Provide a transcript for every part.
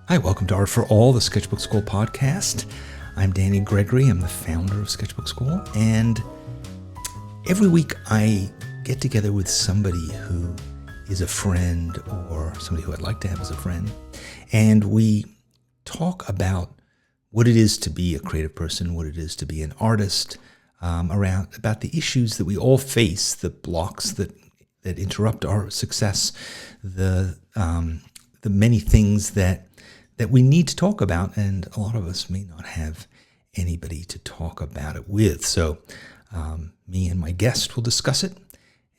Hi, welcome to Art for All, the Sketchbook Skool podcast. I'm Danny Gregory. I'm the founder of Sketchbook Skool, and every week I get together with somebody who is a friend or somebody who I'd like to have as a friend, and we talk about what it is to be a creative person, what it is to be an artist, about the issues that we all face, the blocks that interrupt our success, the many things that we need to talk about, and a lot of us may not have anybody to talk about it with. So me and my guest will discuss it,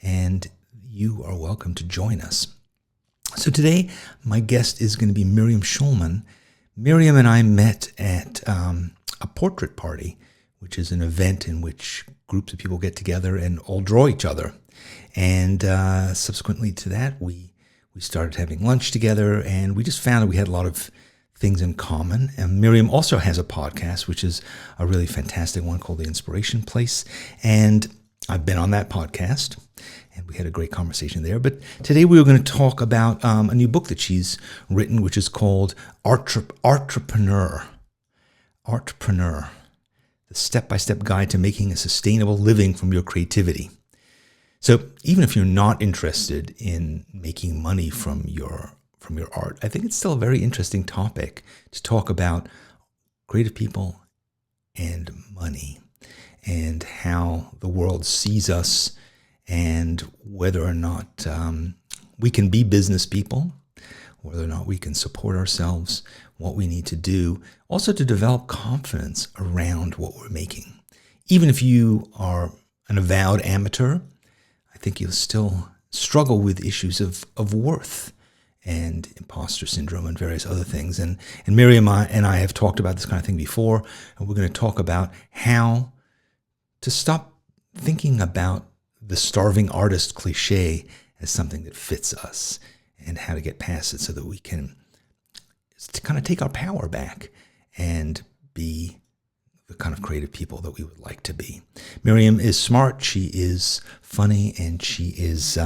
and you are welcome to join us. So today, my guest is going to be Miriam Schulman. Miriam and I met at a portrait party, which is an event in which groups of people get together and all draw each other. And subsequently to that, we started having lunch together, and we just found that we had a lot of things in common. And Miriam also has a podcast, which is a really fantastic one called The Inspiration Place. And I've been on that podcast, and we had a great conversation there. But today we were going to talk about a new book that she's written, which is called Artpreneur. Artpreneur, the step-by-step guide to making a sustainable living from your creativity. So even if you're not interested in making money from your art, I think it's still a very interesting topic to talk about creative people and money and how the world sees us and whether or not we can be business people, whether or not we can support ourselves, what we need to do, also to develop confidence around what we're making. Even if you are an avowed amateur, I think you'll still struggle with issues of worth and imposter syndrome and various other things. And Miriam and I have talked about this kind of thing before, and we're going to talk about how to stop thinking about the starving artist cliche as something that fits us, and how to get past it so that we can kind of take our power back and be the kind of creative people that we would like to be. Miriam is smart, she is funny, and she is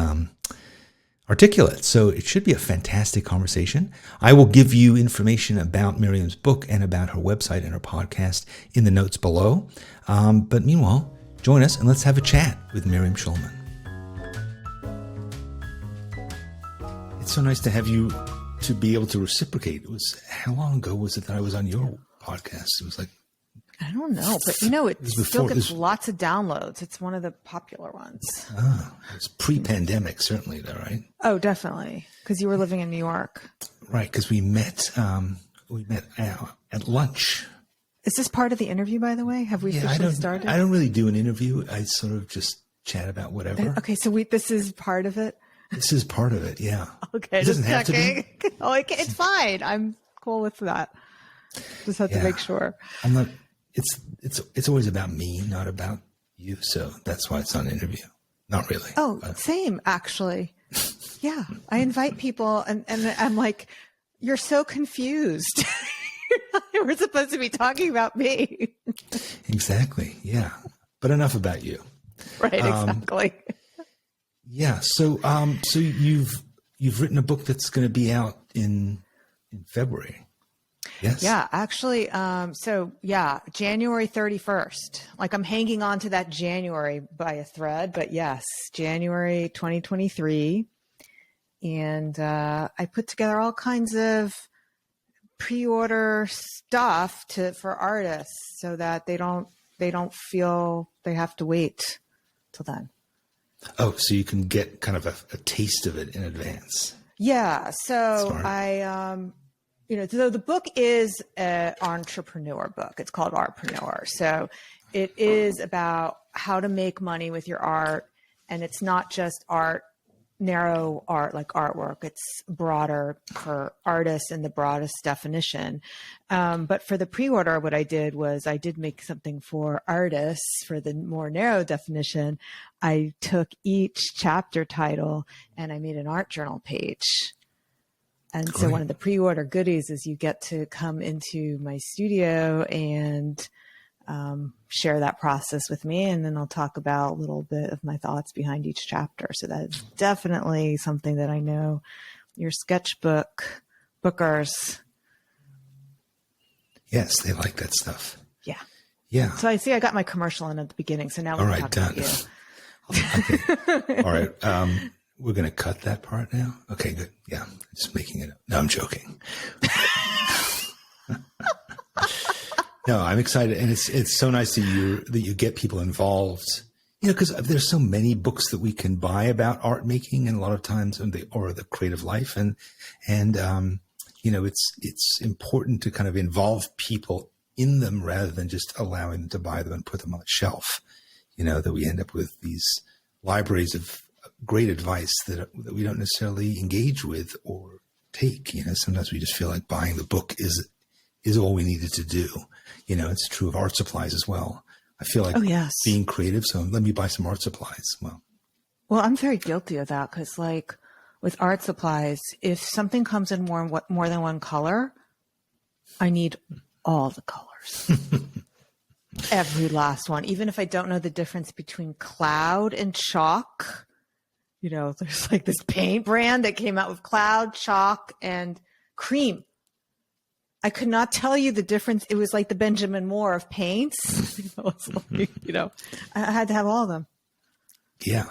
articulate. So it should be a fantastic conversation. I will give you information about Miriam's book and about her website and her podcast in the notes below. But meanwhile, join us and let's have a chat with Miriam Schulman. It's so nice to have you to be able to reciprocate. It was, how long ago was it that I was on your podcast? It was like, I don't know, but it still gets lots of downloads. It's one of the popular ones. Oh, it's pre-pandemic, certainly, though, right? Oh, definitely, because you were living in New York. Right, because we met at lunch. Is this part of the interview, by the way? Have we officially started? I don't really do an interview. I sort of just chat about whatever. Okay, so this is part of it? This is part of it, yeah. Okay, it doesn't have to be. Oh, it's fine. I'm cool with that. Just have to make sure. I'm not. It's always about me, not about you. So that's why it's not an interview. Not really. Oh, same actually. Yeah, I invite people, and I'm like, you're so confused. We're supposed to be talking about me. Exactly. Yeah, but enough about you. Right. Exactly. Yeah. So you've written a book that's going to be out in February. Yes. Yeah, actually. January 31st. Like, I'm hanging on to that January by a thread, but yes, January 2023. And I put together all kinds of pre-order stuff for artists so that they don't feel they have to wait till then. Oh, so you can get kind of a taste of it in advance. Yeah. So Smart. So the book is an entrepreneur book. It's called Artpreneur. So it is about how to make money with your art. And it's not just art, narrow art like artwork. It's broader for artists in the broadest definition. But for the pre-order, what I did was I did make something for artists for the more narrow definition. I took each chapter title and I made an art journal page. And Great. So one of the pre-order goodies is you get to come into my studio and share that process with me. And then I'll talk about a little bit of my thoughts behind each chapter. So that is definitely something that I know your sketchbook bookers Yes, they like that stuff. Yeah. Yeah. So I see I got my commercial in at the beginning. So now we can talk about you. Okay. All right. We're going to cut that part now. Okay, good. Yeah. Just making it up. No, I'm joking. No, I'm excited. And it's so nice that you get people involved, because there's so many books that we can buy about art making, and a lot of times, or the creative life. And it's important to kind of involve people in them rather than just allowing them to buy them and put them on the shelf, that we end up with these libraries of great advice that we don't necessarily engage with or take. Sometimes we just feel like buying the book is all we needed to do. It's true of art supplies as well. I feel like being creative, so let me buy some art supplies. Well, I'm very guilty of that because, like, with art supplies, if something comes in more than one color, I need all the colors. Every last one. Even if I don't know the difference between cloud and chalk, there's like this paint brand that came out with cloud, chalk, and cream. I could not tell you the difference. It was like the Benjamin Moore of paints. I had to have all of them. Yeah.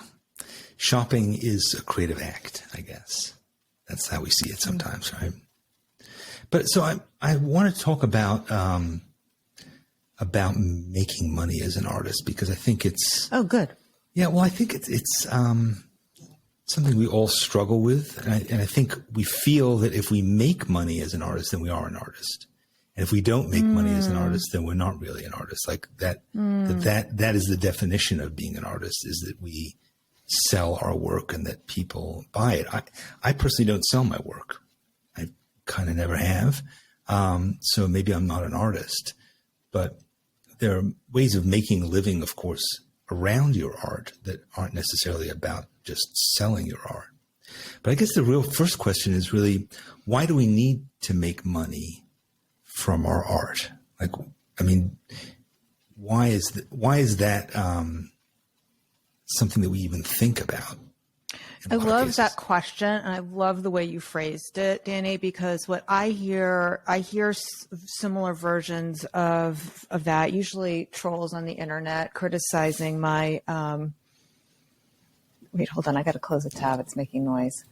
Shopping is a creative act, I guess. That's how we see it sometimes, right? But so I want to talk about making money as an artist, because I think it's... Oh, good. Yeah, well, I think it's something we all struggle with. And I think we feel that if we make money as an artist, then we are an artist. And if we don't make money as an artist, then we're not really an artist. Like that is the definition of being an artist, is that we sell our work and that people buy it. I personally don't sell my work. I kind of never have. So maybe I'm not an artist, but there are ways of making a living, of course, around your art that aren't necessarily about just selling your art. But I guess the real first question is really, why do we need to make money from our art? Like, I mean, why is that something that we even think about? I love that question, and I love the way you phrased it, Danny, because what I hear similar versions of that, usually trolls on the internet criticizing my, wait, hold on, I got to close a tab. It's making noise.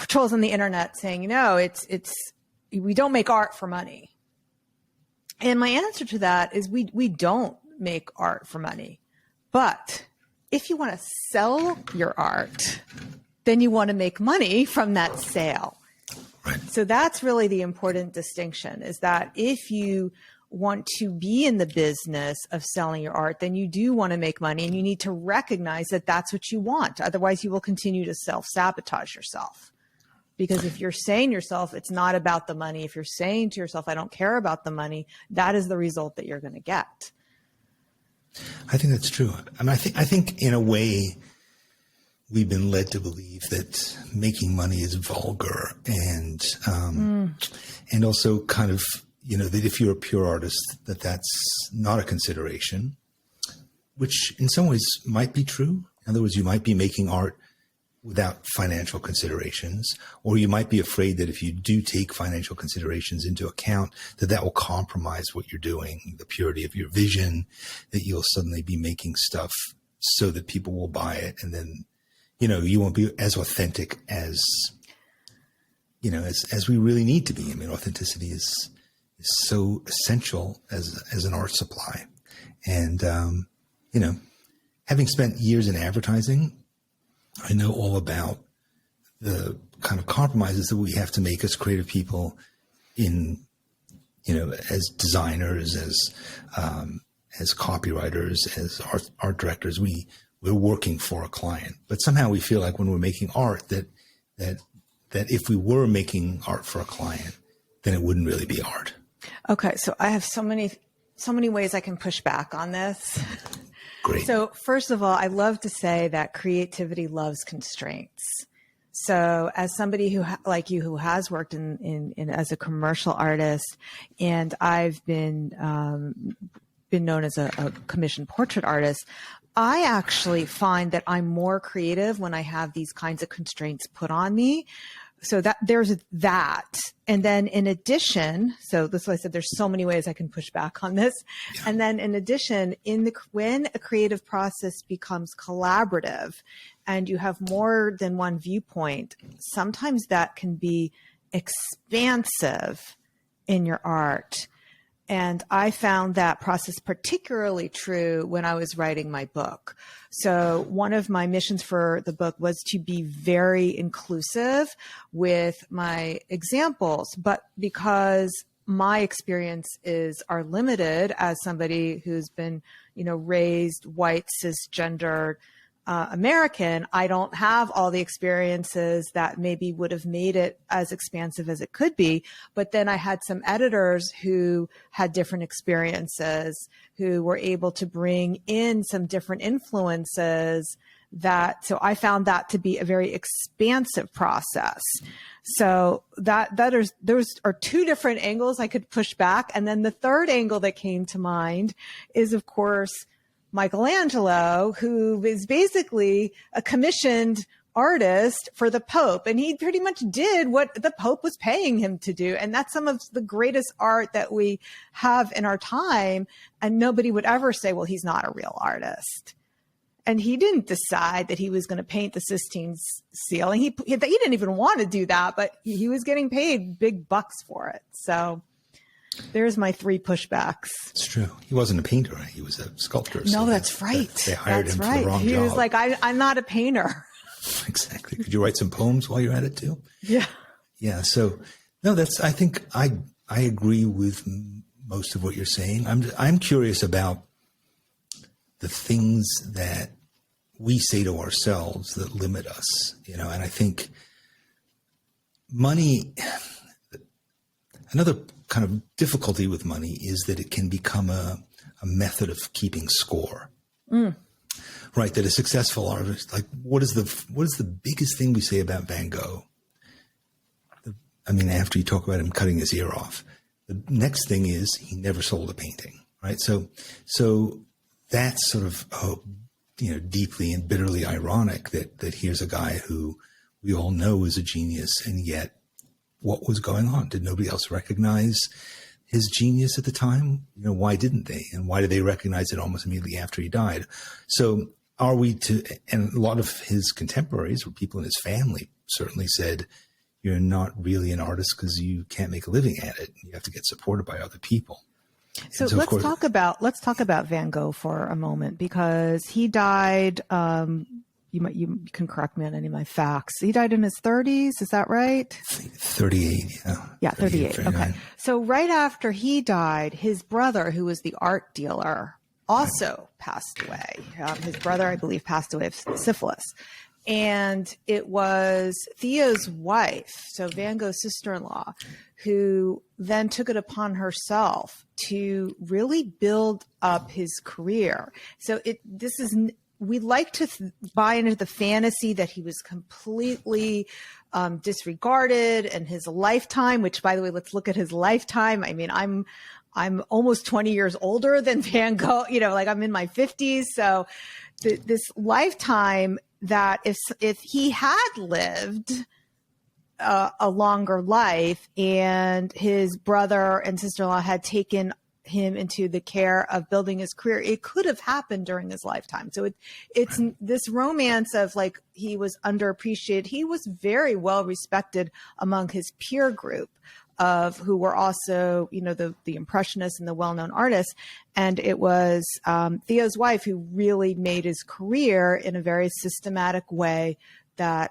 Trolls on the internet saying, we don't make art for money. And my answer to that is we don't make art for money, but if you want to sell your art, then you want to make money from that sale. Right. So that's really the important distinction, is that if you want to be in the business of selling your art, then you do want to make money, and you need to recognize that that's what you want. Otherwise, you will continue to self-sabotage yourself. Because if you're saying to yourself, it's not about the money, if you're saying to yourself, I don't care about the money, that is the result that you're going to get. I think that's true. I mean, I think in a way we've been led to believe that making money is vulgar, and also kind of, that if you're a pure artist, that's not a consideration, which in some ways might be true. In other words, you might be making art without financial considerations, or you might be afraid that if you do take financial considerations into account, that will compromise what you're doing, the purity of your vision, that you'll suddenly be making stuff so that people will buy it. And then, you won't be as authentic as we really need to be. I mean, authenticity is so essential as an art supply. And, having spent years in advertising, I know all about the kind of compromises that we have to make as creative people in, as designers, as copywriters, as art directors. We're working for a client, but somehow we feel like when we're making art that if we were making art for a client, then it wouldn't really be art. Okay. So I have so many ways I can push back on this. Great. So first of all, I love to say that creativity loves constraints. So as somebody who has worked in as a commercial artist, and I've been known as a commissioned portrait artist, I actually find that I'm more creative when I have these kinds of constraints put on me. So that there's that. And then in addition, so that's why I said there's so many ways I can push back on this. Yeah. And then in addition, when a creative process becomes collaborative and you have more than one viewpoint, sometimes that can be expansive in your art. And I found that process particularly true when I was writing my book. So one of my missions for the book was to be very inclusive with my examples, but because my experiences are limited as somebody who's been, raised white, cisgendered, American, I don't have all the experiences that maybe would have made it as expansive as it could be. But then I had some editors who had different experiences, who were able to bring in some different influences so I found that to be a very expansive process. So those are two different angles I could push back. And then the third angle that came to mind is, of course, Michelangelo, who is basically a commissioned artist for the Pope. And he pretty much did what the Pope was paying him to do. And that's some of the greatest art that we have in our time. And nobody would ever say, well, he's not a real artist. And he didn't decide that he was going to paint the Sistine ceiling. He didn't even want to do that, but he was getting paid big bucks for it. So there's my 3 pushbacks. It's true. He wasn't a painter. He was a sculptor. No, that's right. They hired him for the wrong job. He was like, I'm not a painter. Exactly. Could you write some poems while you're at it too? Yeah. Yeah. So no, I think I agree with most of what you're saying. I'm curious about the things that we say to ourselves that limit us, and I think money, another kind of difficulty with money is that it can become a method of keeping score. Right. That a successful artist, like what is the biggest thing we say about Van Gogh? After you talk about him cutting his ear off, the next thing is he never sold a painting. Right. So that's sort of, deeply and bitterly ironic that here's a guy who we all know is a genius. And yet what was going on? Did nobody else recognize his genius at the time? Why didn't they? And why did they recognize it almost immediately after he died? So and a lot of his contemporaries or people in his family certainly said, you're not really an artist because you can't make a living at it. You have to get supported by other people. So let's talk about Van Gogh for a moment, because he died. You can correct me on any of my facts. He died in his 30s. Is that right? 38. Yeah, 38. Okay. So right after he died, his brother, who was the art dealer, also passed away. His brother, I believe, passed away of syphilis. And it was Theo's wife, so Van Gogh's sister-in-law, who then took it upon herself to really build up his career. So we like to buy into the fantasy that he was completely disregarded, and his lifetime, which, by the way, let's look at his lifetime. I'm almost 20 years older than Van Gogh, I'm in my 50s. So this lifetime, that if he had lived a longer life and his brother and sister-in-law had taken him into the care of building his career, it could have happened during his lifetime. So it's this romance of like, he was underappreciated. He was very well respected among his peer group of who were also, the impressionists and the well-known artists. And it was Theo's wife who really made his career in a very systematic way that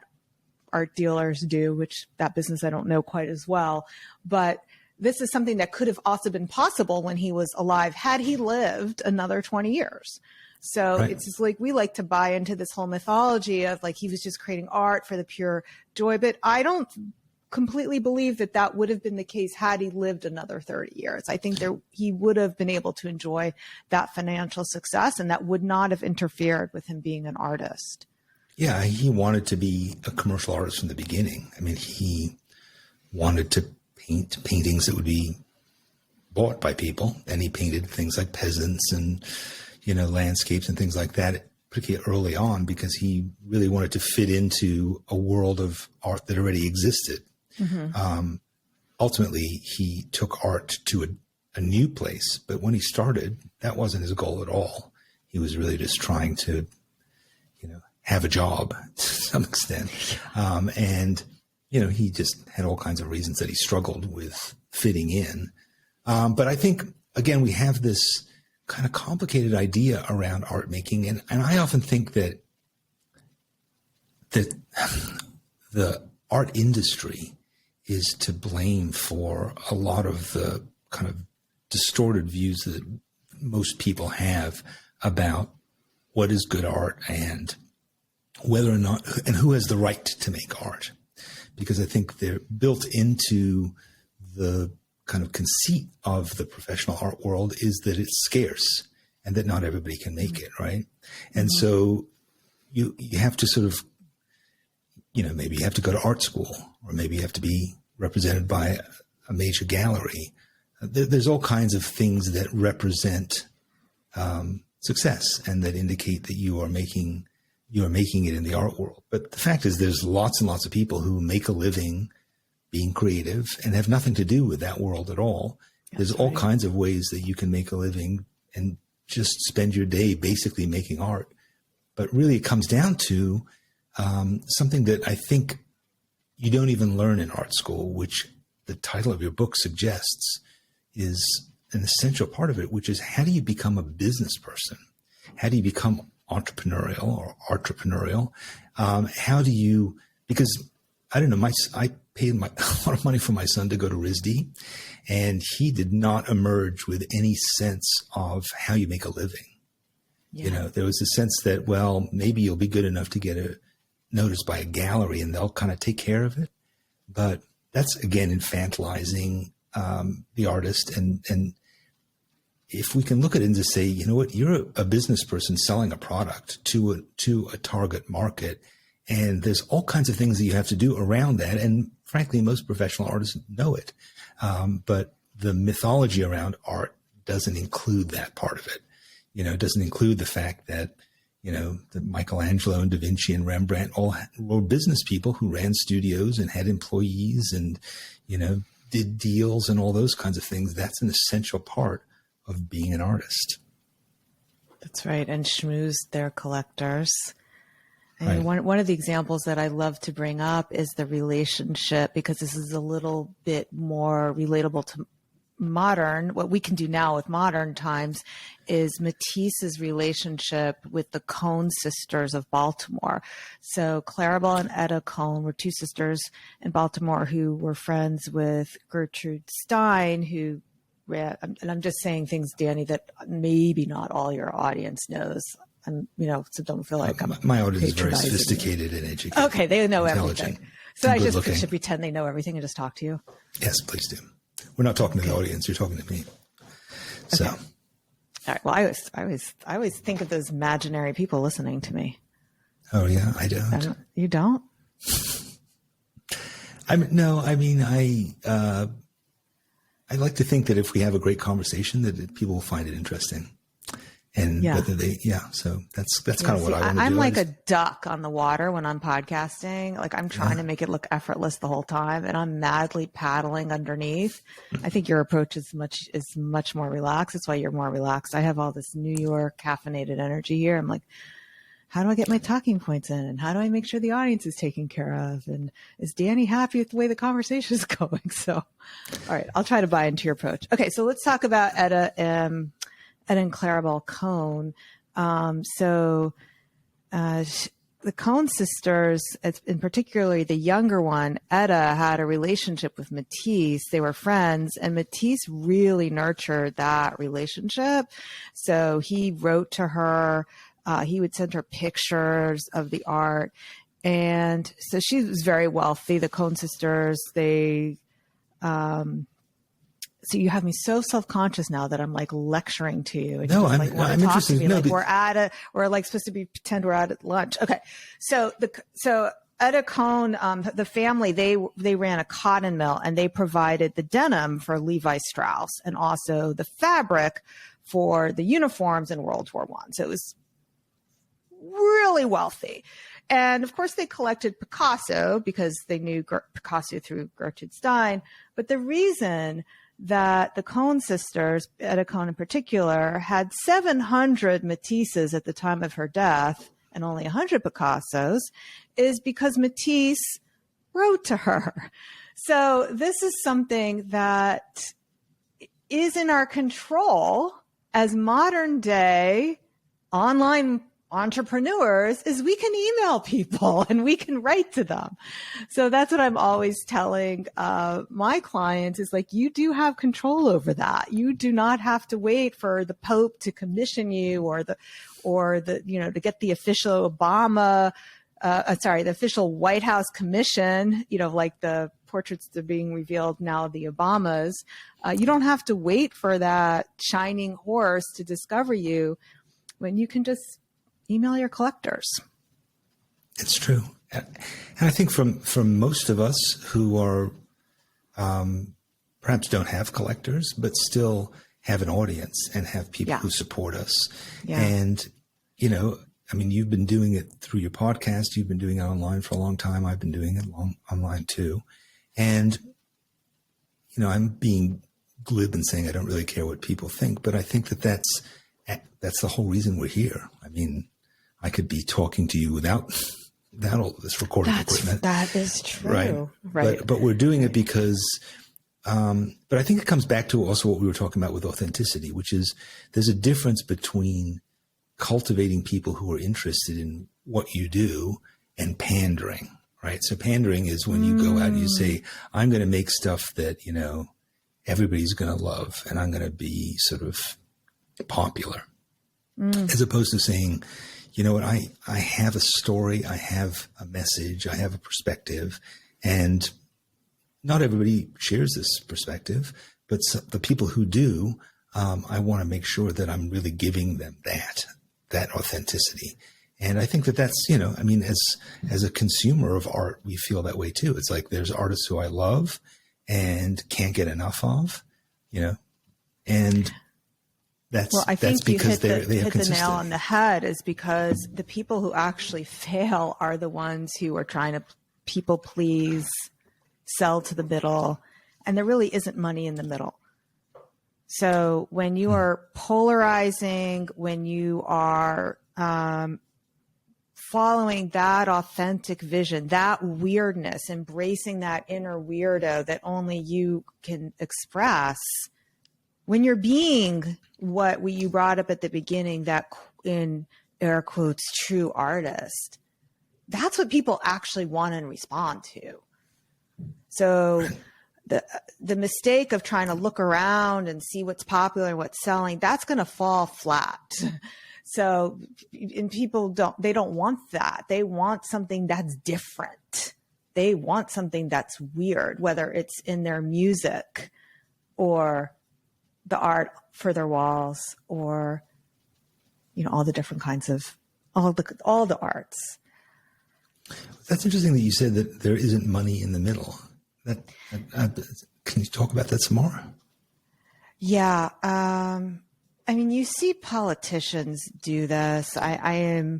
art dealers do, which that business I don't know quite as well. But this is something that could have also been possible when he was alive, had he lived another 20 years. So It's just like, we like to buy into this whole mythology of like, he was just creating art for the pure joy. But I don't completely believe that would have been the case had he lived another 30 years. I think he would have been able to enjoy that financial success, and that would not have interfered with him being an artist. Yeah, he wanted to be a commercial artist from the beginning. He wanted to paint paintings that would be bought by people, and he painted things like peasants and, landscapes and things like that particularly early on, because he really wanted to fit into a world of art that already existed. Ultimately, he took art to a new place, but when he started, that wasn't his goal at all. He was really just trying to, have a job to some extent. And, he just had all kinds of reasons that he struggled with fitting in. But I think, again, we have this kind of complicated idea around art making. And I often think that the art industry is to blame for a lot of the kind of distorted views that most people have about what is good art and whether or not, and who has the right to make art. Because I think they're built into the kind of conceit of the professional art world is that it's scarce and that not everybody can make it, right? And so you have to sort of, maybe you have to go to art school, or maybe you have to be represented by a major gallery. There's all kinds of things that represent success and that indicate that you are making it in the art world. But the fact is, there's lots and lots of people who make a living being creative and have nothing to do with that world at all. There's all kinds of ways that you can make a living and just spend your day basically making art. But really it comes down to something that I think you don't even learn in art school, which the title of your book suggests is an essential part of it, which is, how do you become a business person? How do you become entrepreneurial or entrepreneurial? How do you, because I don't know, I paid a lot of money for my son to go to RISD, and he did not emerge with any sense of how you make a living. Yeah. There was a sense that, well, maybe you'll be good enough to get noticed by a gallery and they'll kind of take care of it. But that's, again, infantilizing the artist. And if we can look at it and just say, you know what, you're a business person selling a product to a target market, and there's all kinds of things that you have to do around that. And frankly, most professional artists know it. But the mythology around art doesn't include that part of it. It doesn't include the fact that, that Michelangelo and Da Vinci and Rembrandt all were business people who ran studios and had employees and, did deals and all those kinds of things. That's an essential part of being an artist. That's right. And schmoozed their collectors. And one of the examples that I love to bring up is the relationship, because this is a little bit more relatable to modern. What we can do now with modern times is Matisse's relationship with the Cohn sisters of Baltimore. So Claribel and Etta Cohn were two sisters in Baltimore who were friends with Gertrude Stein, who ran, and I'm just saying things, Danny, that maybe not all your audience knows. And, so don't feel like my audience is very sophisticated and educated. Okay, they know everything. So I just should pretend they know everything and just talk to you. Yes, please do. We're not talking to the audience. You're talking to me. So, all right. Well, I always think of those imaginary people listening to me. Oh yeah, I don't. You don't? I like to think that if we have a great conversation, that people will find it interesting. And whether so that's kind of what I want to do. I'm like a duck on the water when I'm podcasting. Like, I'm trying to make it look effortless the whole time, and I'm madly paddling underneath. I think your approach is much more relaxed. That's why you're more relaxed. I have all this New York caffeinated energy here. I'm like, how do I get my talking points in? And how do I make sure the audience is taken care of? And is Danny happy with the way the conversation is going? So, all right, I'll try to buy into your approach. Okay, so let's talk about Etta and Claribel Cohn. The Cohn sisters, in particularly the younger one, Etta, had a relationship with Matisse. They were friends, and Matisse really nurtured that relationship. So he wrote to her. He would send her pictures of the art. And so she was very wealthy. The Cohn sisters, so you have me so self-conscious now that I'm like lecturing to you. And no, I'm interested. No, like we're like supposed to pretend we're at lunch. Okay. So Etta Cohn, the family, they ran a cotton mill, and they provided the denim for Levi Strauss and also the fabric for the uniforms in World War I. So it was really wealthy. And of course, they collected Picasso because they knew Picasso through Gertrude Stein. But the reason that the Cohn sisters, Etta Cohn in particular, had 700 Matisses at the time of her death and only 100 Picassos is because Matisse wrote to her. So this is something that is in our control as modern day online entrepreneurs, is we can email people and we can write to them. So that's what I'm always telling my clients is like, you do have control over that. You do not have to wait for the Pope to commission you or the, to get the official the official White House commission, like the portraits that are being revealed now of the Obamas. You don't have to wait for that shining horse to discover you when you can just email your collectors. It's true. And I think from most of us who are perhaps don't have collectors, but still have an audience and have people who support us. Yeah. And, you've been doing it through your podcast. You've been doing it online for a long time. I've been doing it online too. And, I'm being glib and saying I don't really care what people think, but I think that's the whole reason we're here. I mean, I could be talking to you without all of this recording equipment. That is true. Right. But we're doing it because, but I think it comes back to also what we were talking about with authenticity, which is there's a difference between cultivating people who are interested in what you do and pandering, right? So pandering is when you go out and you say, I'm going to make stuff that, everybody's going to love and I'm going to be sort of popular, as opposed to saying, you know what, I have a story, I have a message, I have a perspective, and not everybody shares this perspective, but the people who do, I want to make sure that I'm really giving them that authenticity. And I think that's, as a consumer of art, we feel that way too. It's like there's artists who I love and can't get enough of, and I think because you hit the nail on the head is because the people who actually fail are the ones who are trying to people please, sell to the middle, and there really isn't money in the middle. So when you are polarizing, when you are following that authentic vision, that weirdness, embracing that inner weirdo that only you can express, when you're being what you brought up at the beginning, that in air quotes, true artist, that's what people actually want and respond to. So the mistake of trying to look around and see what's popular and what's selling, that's going to fall flat. So, and people don't want that. They want something that's different. They want something that's weird, whether it's in their music or the art for their walls or, all the different kinds of, all the arts. That's interesting that you said that there isn't money in the middle. Can you talk about that some more? Yeah. You see politicians do this. I'll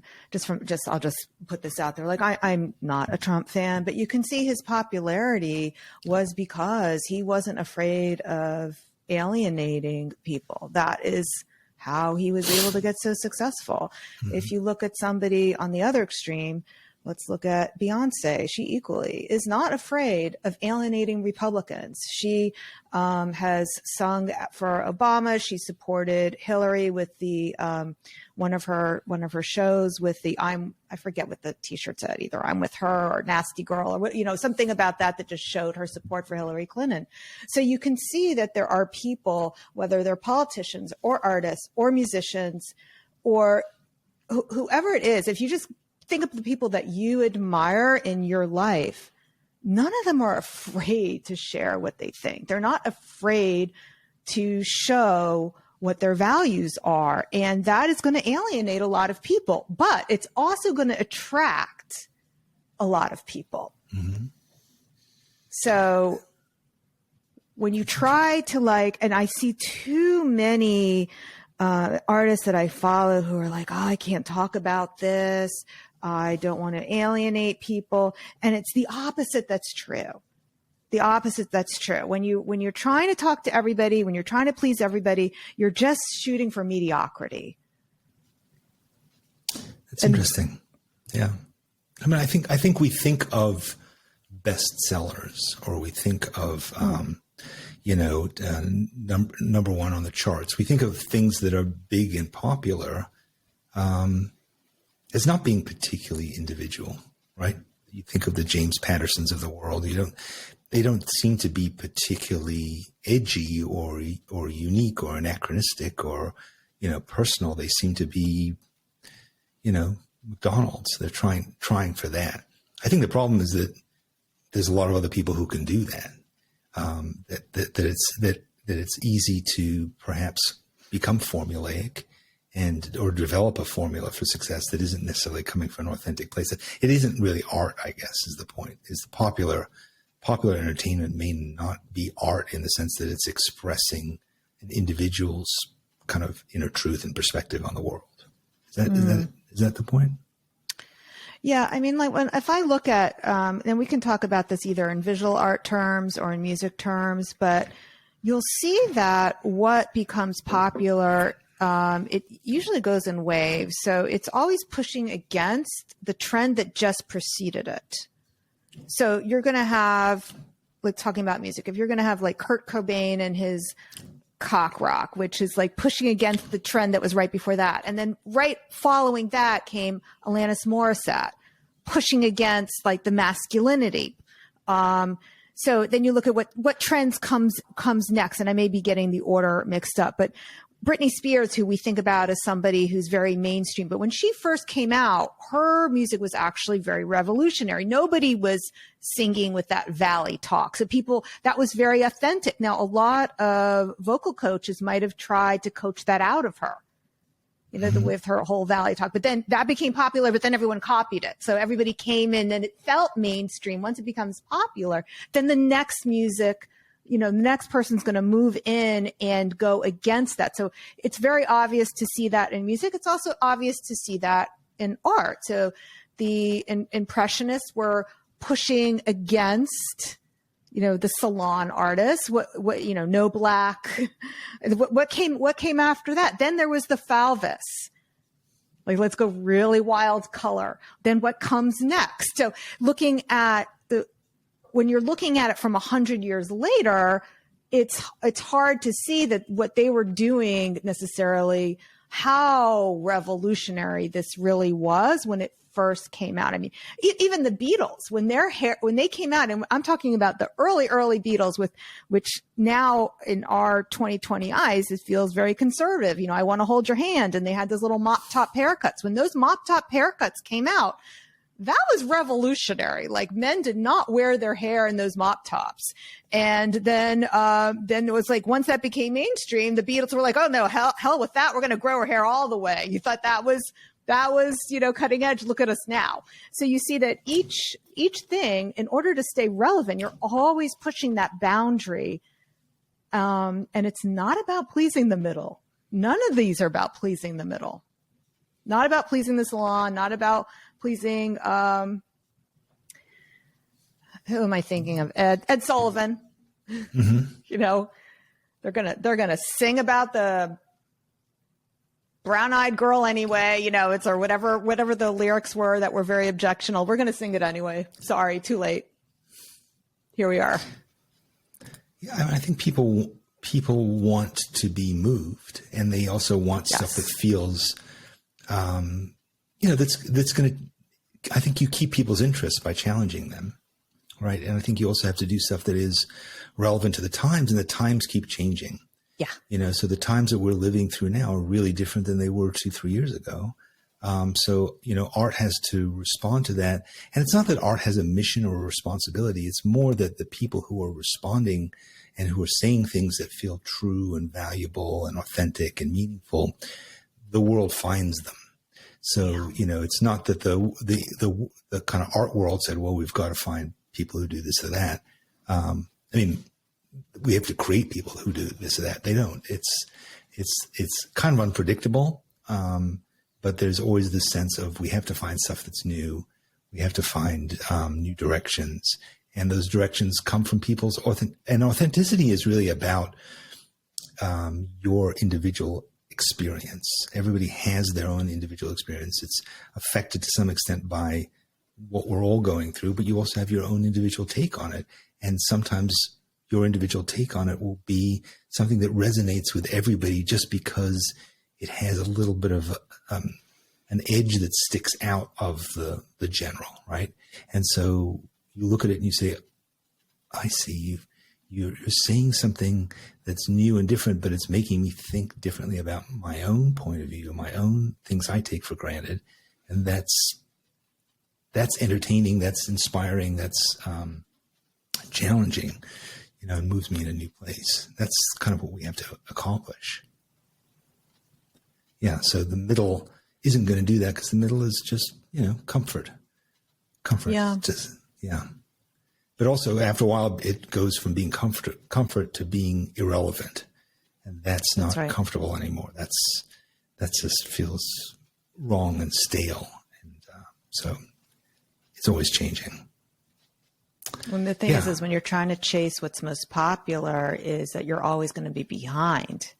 just put this out there. Like I'm not a Trump fan, but you can see his popularity was because he wasn't afraid of alienating people. That is how he was able to get so successful. Mm-hmm. If you look at somebody on the other extreme, let's look at Beyonce. She equally is not afraid of alienating Republicans. She has sung for Obama. She supported Hillary with the one of her shows with the I forget what the T-shirt said, either I'm with her or Nasty Girl or something about that just showed her support for Hillary Clinton. So you can see that there are people, whether they're politicians or artists or musicians or whoever it is, if you just think of the people that you admire in your life, none of them are afraid to share what they think. They're not afraid to show what their values are. And that is going to alienate a lot of people, but it's also going to attract a lot of people. Mm-hmm. So when you try to and I see too many artists that I follow who are like, oh, I can't talk about this. I don't want to alienate people. And it's the opposite that's true. The opposite that's true. When you're trying to talk to everybody, when you're trying to please everybody, you're just shooting for mediocrity. That's interesting. Yeah. I mean, I think we think of bestsellers, or we think of, number one on the charts. We think of things that are big and popular as not being particularly individual, right? You think of the James Pattersons of the world. They don't seem to be particularly edgy or unique or anachronistic or, personal. They seem to be, McDonald's. They're trying for that. I think the problem is that there's a lot of other people who can do that. That it's easy to perhaps become formulaic or develop a formula for success that isn't necessarily coming from an authentic place. It isn't really art, I guess, is the point. Is the popular entertainment may not be art in the sense that it's expressing an individual's kind of inner truth and perspective on the world. Is that the point? Yeah, I mean, if I look at, and we can talk about this either in visual art terms or in music terms, but you'll see that what becomes popular, it usually goes in waves. So it's always pushing against the trend that just preceded it. So you're going to have, like, talking about music, if you're going to have like Kurt Cobain and his cock rock, which is like pushing against the trend that was right before that. And then right following that came Alanis Morissette, pushing against like the masculinity. So then you look at what trends comes next. And I may be getting the order mixed up, but Britney Spears, who we think about as somebody who's very mainstream, but when she first came out, her music was actually very revolutionary. Nobody was singing with that valley talk. So that was very authentic. Now, a lot of vocal coaches might have tried to coach that out of her, with her whole valley talk, but then that became popular, but then everyone copied it. So everybody came in and it felt mainstream. Once it becomes popular, then the next music, the next person's going to move in and go against that. So it's very obvious to see that in music. It's also obvious to see that in art. So the Impressionists were pushing against, the salon artists, no black, what came after that? Then there was the Falvis. Like, let's go really wild color. Then what comes next? So when you're looking at it from 100 years later, it's hard to see that what they were doing necessarily, how revolutionary this really was when it first came out. I mean, even the Beatles, when they came out, and I'm talking about the early Beatles, which now in our 2020 eyes, it feels very conservative. I Want to Hold Your Hand, and they had those little mop top haircuts. When those mop top haircuts came out, that was revolutionary. Like, men did not wear their hair in those mop tops. And then it was like, once that became mainstream, the Beatles were like, oh no, hell with that. We're going to grow our hair all the way. You thought that was, cutting edge. Look at us now. So you see that each thing, in order to stay relevant, you're always pushing that boundary. And it's not about pleasing the middle. None of these are about pleasing the middle. Not about pleasing the salon, not about pleasing, who am I thinking of? Ed Sullivan. Mm-hmm. They're gonna sing about the brown-eyed girl anyway. Or whatever the lyrics were that were very objectionable. We're gonna sing it anyway. Sorry, too late. Here we are. Yeah, I mean, I think people want to be moved, and they also want stuff that feels. That's going to, I think you keep people's interest by challenging them, right? And I think you also have to do stuff that is relevant to the times, and the times keep changing. Yeah. So the times that we're living through now are really different than they were 2-3 years ago. So art has to respond to that. And it's not that art has a mission or a responsibility. It's more that the people who are responding and who are saying things that feel true and valuable and authentic and meaningful, the world finds them. So, it's not that the kind of art world said, well, we've got to find people who do this or that. I mean, we have to create people who do this or that. They don't. it's kind of unpredictable. But there's always this sense of we have to find stuff that's new. We have to find new directions. And those directions come from people's and authenticity is really about your individual experience. Everybody has their own individual experience. It's affected to some extent by what we're all going through, but you also have your own individual take on it. And sometimes your individual take on it will be something that resonates with everybody just because it has a little bit of an edge that sticks out of the general, right? And so you look at it and you say, I see you're saying something that's new and different, but it's making me think differently about my own point of view, my own things I take for granted. And that's entertaining, that's inspiring, that's challenging, and moves me in a new place. That's kind of what we have to accomplish. Yeah, so the middle isn't going to do that because the middle is just, comfort. Comfort. Yeah. But also after a while, it goes from being comfort to being irrelevant. And that's not right. comfortable anymore. That just feels wrong and stale. And so it's always changing. Well, the thing is when you're trying to chase what's most popular is that you're always going to be behind.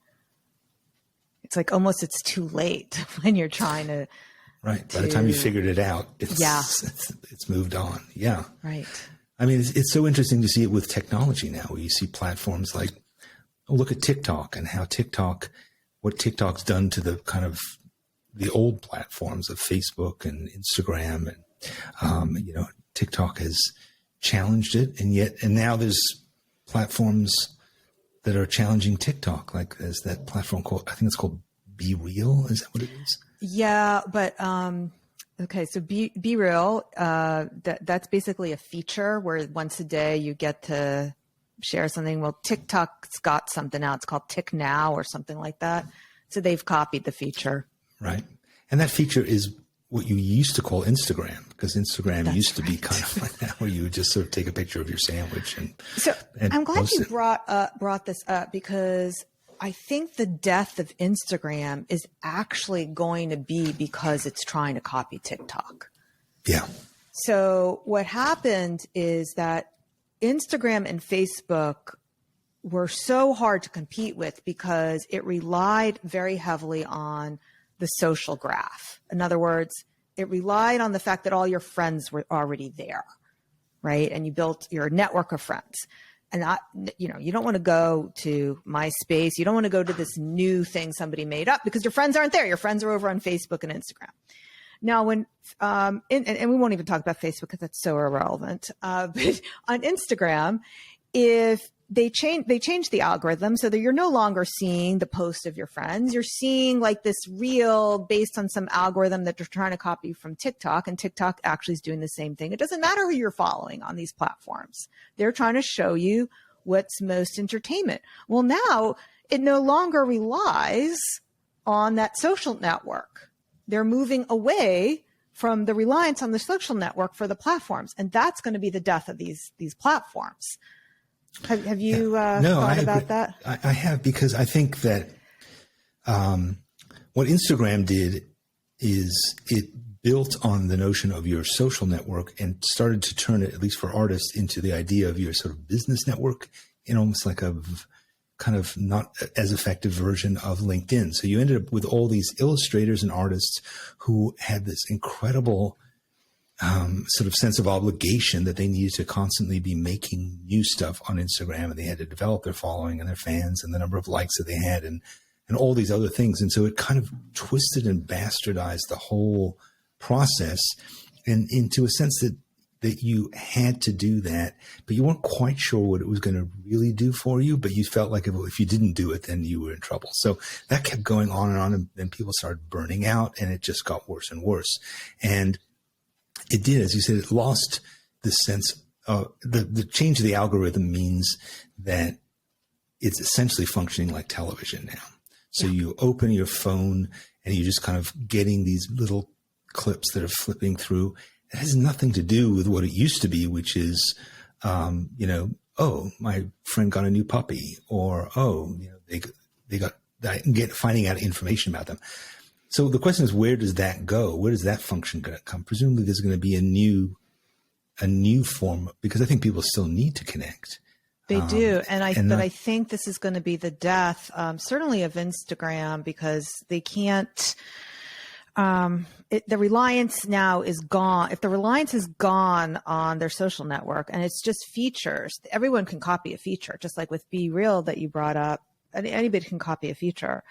It's like almost it's too late when you're trying to. Right. By the time you figured it out, it's moved on. Yeah. Right. I mean, it's so interesting to see it with technology now, where you see platforms like, look at TikTok and what TikTok's done to the kind of the old platforms of Facebook and Instagram. And, TikTok has challenged it. And now there's platforms that are challenging TikTok. Like there's that platform I think it's called Be Real. Is that what it is? Yeah, but okay. So Be Real, that's basically a feature where once a day you get to share something. Well, TikTok's got something now. It's called Tik Now or something like that. So they've copied the feature. Right. And that feature is what you used to call Instagram, because Instagram used to be kind of like that, where you would just sort of take a picture of your sandwich and I'm glad you it. brought this up, because I think the death of Instagram is actually going to be because it's trying to copy TikTok. Yeah. So what happened is that Instagram and Facebook were so hard to compete with because it relied very heavily on the social graph. In other words, it relied on the fact that all your friends were already there, right? And you built your network of friends. And you don't want to go to MySpace. You don't want to go to this new thing somebody made up because your friends aren't there. Your friends are over on Facebook and Instagram. Now, when and we won't even talk about Facebook because that's so irrelevant. But on Instagram, if they change the algorithm so that you're no longer seeing the post of your friends. You're seeing like this reel based on some algorithm that they're trying to copy from TikTok, and TikTok actually is doing the same thing. It doesn't matter who you're following on these platforms. They're trying to show you what's most entertainment. Well, now it no longer relies on that social network. They're moving away from the reliance on the social network for the platforms. And that's going to be the death of these platforms. Have you thought about that? I have, because I think that what Instagram did is it built on the notion of your social network and started to turn it, at least for artists, into the idea of your sort of business network in almost like a kind of not as effective version of LinkedIn. So you ended up with all these illustrators and artists who had this incredible sort of sense of obligation that they needed to constantly be making new stuff on Instagram, and they had to develop their following and their fans and the number of likes that they had and all these other things. And so it kind of twisted and bastardized the whole process, and into a sense that you had to do that, but you weren't quite sure what it was going to really do for you, but you felt like if you didn't do it, then you were in trouble. So that kept going on, and then people started burning out, and it just got worse and worse. And it did, as you said, it lost the sense of the change of the algorithm means that it's essentially functioning like television now. So you open your phone and you're just kind of getting these little clips that are flipping through. It has nothing to do with what it used to be, which is, oh, my friend got a new puppy, or, oh, they got finding out information about them. So the question is, where does that go? Where does that function going to come? Presumably there's going to be a new form, because I think people still need to connect. They do. But I think this is going to be the death, certainly of Instagram, because they can't, the reliance now is gone. If the reliance is gone on their social network and it's just features, everyone can copy a feature, just like with Be Real that you brought up. Anybody can copy a feature.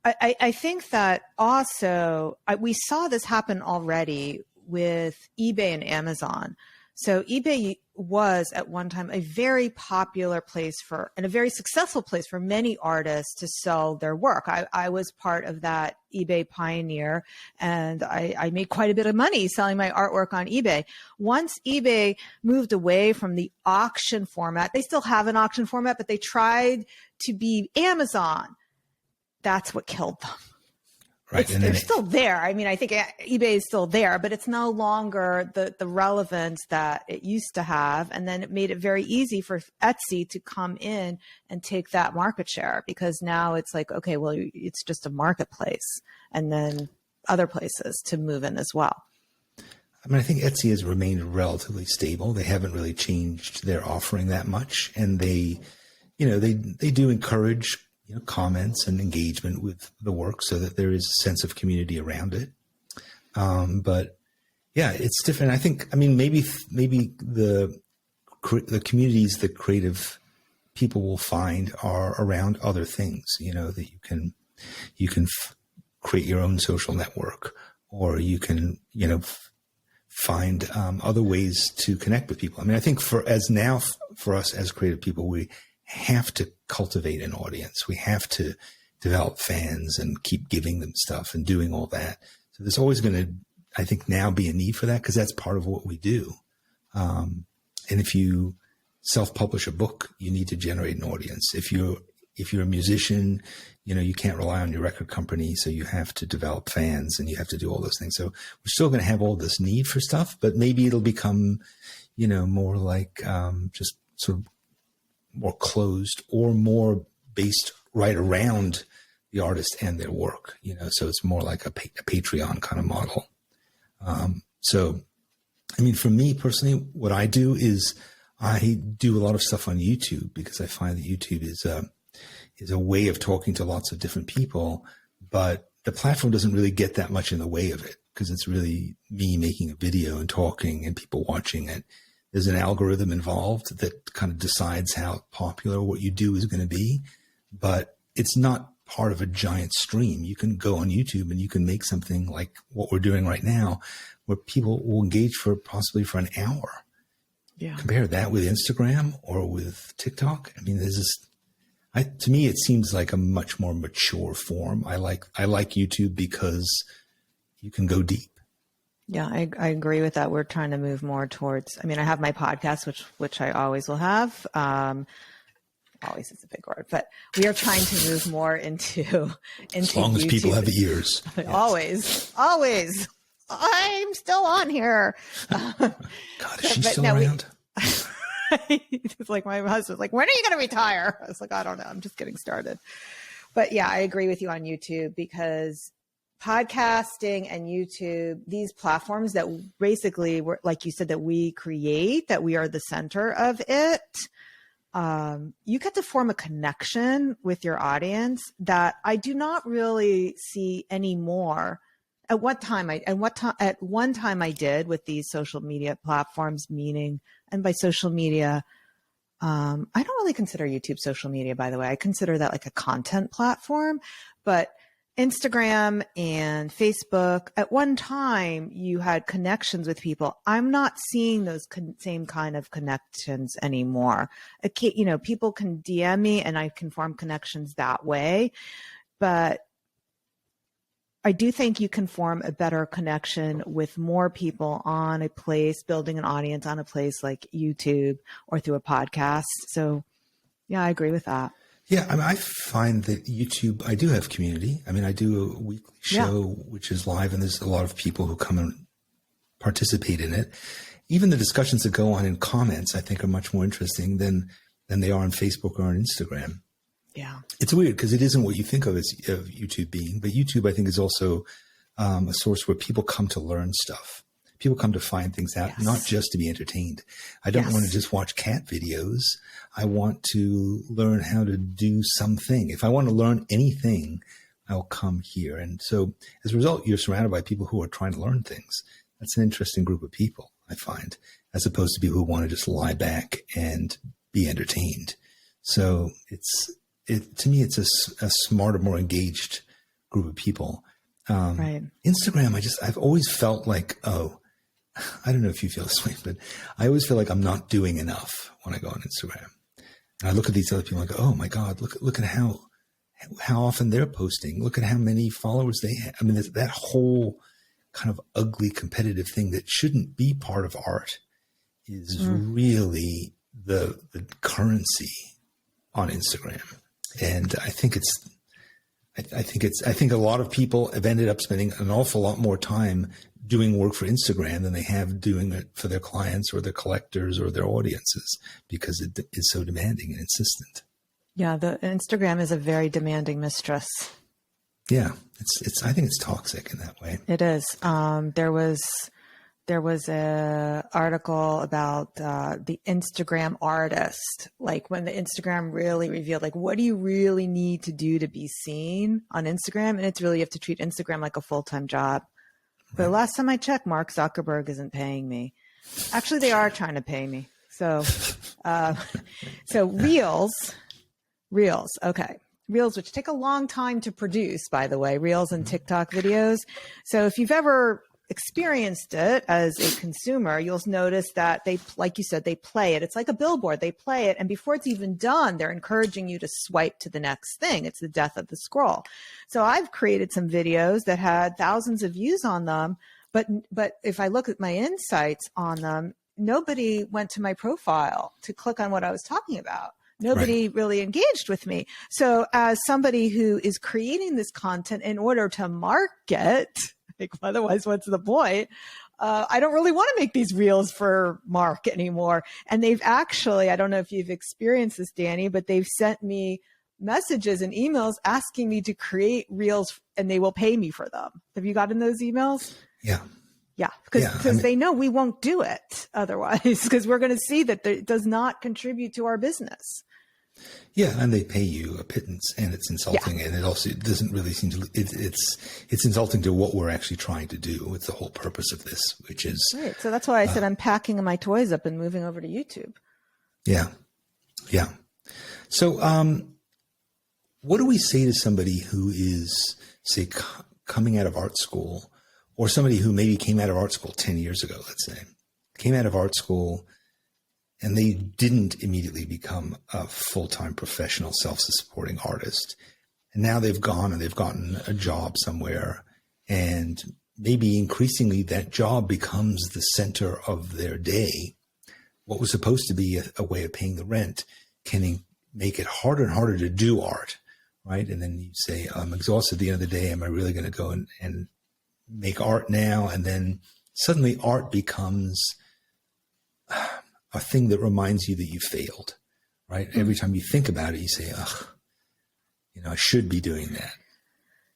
I think that also we saw this happen already with eBay and Amazon. So eBay was at one time a very popular place and a very successful place for many artists to sell their work. I was part of that eBay pioneer, and I made quite a bit of money selling my artwork on eBay. Once eBay moved away from the auction format, they still have an auction format, but they tried to be Amazon. That's what killed them. Right. They're still there. I mean, I think eBay is still there, but it's no longer the relevance that it used to have. And then it made it very easy for Etsy to come in and take that market share, because now it's like, okay, well, it's just a marketplace, and then other places to move in as well. I mean, I think Etsy has remained relatively stable. They haven't really changed their offering that much. And they do encourage comments and engagement with the work so that there is a sense of community around it. But yeah, it's different. I think, maybe the communities that creative people will find are around other things, that you can create your own social network, or you can, find other ways to connect with people. I think for us as creative people, we have to cultivate an audience. We have to develop fans and keep giving them stuff and doing all that. So there's always going to, I think, now be a need for that, because that's part of what we do. And if you self-publish a book, you need to generate an audience. If you're a musician, you can't rely on your record company, so you have to develop fans and you have to do all those things. So we're still going to have all this need for stuff, but maybe it'll become, more like just sort of more closed, or more based right around the artist and their work, so it's more like a Patreon kind of model. So, for me personally, what I do is I do a lot of stuff on YouTube, because I find that YouTube is a way of talking to lots of different people, but the platform doesn't really get that much in the way of it, because it's really me making a video and talking and people watching it. There's an algorithm involved that kind of decides how popular what you do is going to be, but it's not part of a giant stream. You can go on YouTube and you can make something like what we're doing right now, where people will engage possibly for an hour. Yeah. Compare that with Instagram or with TikTok. To me, it seems like a much more mature form. I like YouTube because you can go deep. Yeah, I agree with that. We're trying to move more towards, I have my podcast, which I always will have. Always is a big word, but we are trying to move more into as long as YouTube. People have ears. Yes. Always. I'm still on here. God, is she still around? It's like my husband's like, when are you going to retire? I was like, I don't know. I'm just getting started. But yeah, I agree with you on YouTube, because podcasting and YouTube, these platforms that basically, like you said, that we create, that we are the center of it. You get to form a connection with your audience that I do not really see anymore. At one time I did with these social media platforms, meaning, and by social media, I don't really consider YouTube social media, by the way. I consider that like a content platform, but Instagram and Facebook, at one time you had connections with people. I'm not seeing those same kind of connections anymore. People can DM me and I can form connections that way, but I do think you can form a better connection with more people on a place, building an audience on a place like YouTube or through a podcast. So yeah, I agree with that. Yeah, I find that YouTube, I do have community. I do a weekly show, which is live, and there's a lot of people who come and participate in it. Even the discussions that go on in comments, I think, are much more interesting than they are on Facebook or on Instagram. Yeah. It's weird because it isn't what you think of as of YouTube being, but YouTube, I think, is also a source where people come to learn stuff. People come to find things out, not just to be entertained. I don't want to just watch cat videos. I want to learn how to do something. If I want to learn anything, I'll come here. And so as a result, you're surrounded by people who are trying to learn things. That's an interesting group of people, I find, as opposed to people who want to just lie back and be entertained. So to me, it's a smarter, more engaged group of people. Right. Instagram, I've always felt like, I don't know if you feel this way, but I always feel like I'm not doing enough when I go on Instagram. And I look at these other people and I go, oh my God, look at how often they're posting. Look at how many followers they have. I mean, that whole kind of ugly competitive thing that shouldn't be part of art is really the currency on Instagram. And I think a lot of people have ended up spending an awful lot more time doing work for Instagram than they have doing it for their clients or their collectors or their audiences, because it is so demanding and insistent. Yeah, the Instagram is a very demanding mistress. Yeah, I think it's toxic in that way. It is. There was a article about the Instagram artist, like when the Instagram really revealed, like, what do you really need to do to be seen on Instagram? And it's really, you have to treat Instagram like a full-time job. But last time I checked, Mark Zuckerberg isn't paying me. Actually, they are trying to pay me. So Reels. Okay. Reels, which take a long time to produce, by the way, Reels and TikTok videos. So if you've ever experienced it as a consumer, you'll notice that they, like you said, they play it. It's like a billboard. They play it. And before it's even done, they're encouraging you to swipe to the next thing. It's the death of the scroll. So I've created some videos that had thousands of views on them. But if I look at my insights on them, nobody went to my profile to click on what I was talking about. Nobody really engaged with me. So as somebody who is creating this content in order to market, like, otherwise, what's the point? I don't really want to make these reels for Mark anymore. And they've actually, I don't know if you've experienced this, Danny, but they've sent me messages and emails asking me to create reels, and they will pay me for them. Have you gotten those emails? Yeah. Yeah, because they know we won't do it otherwise, because we're going to see that it does not contribute to our business. Yeah, and they pay you a pittance, and it's insulting, and it also doesn't really seem to. It's insulting to what we're actually trying to do. It's the whole purpose of this, which is right. So that's why I said I'm packing my toys up and moving over to YouTube. Yeah. So, what do we say to somebody who is, say, coming out of art school, or somebody who maybe came out of art school 10 years ago, let's say, came out of art school and they didn't immediately become a full-time professional self-supporting artist. And now they've gone and they've gotten a job somewhere, and maybe increasingly that job becomes the center of their day. What was supposed to be a way of paying the rent can make it harder and harder to do art, right? And then you say, I'm exhausted at the end of the day. Am I really going to go and make art now? And then suddenly art becomes a thing that reminds you that you failed, right? Mm-hmm. Every time you think about it, you say, ugh, I should be doing that.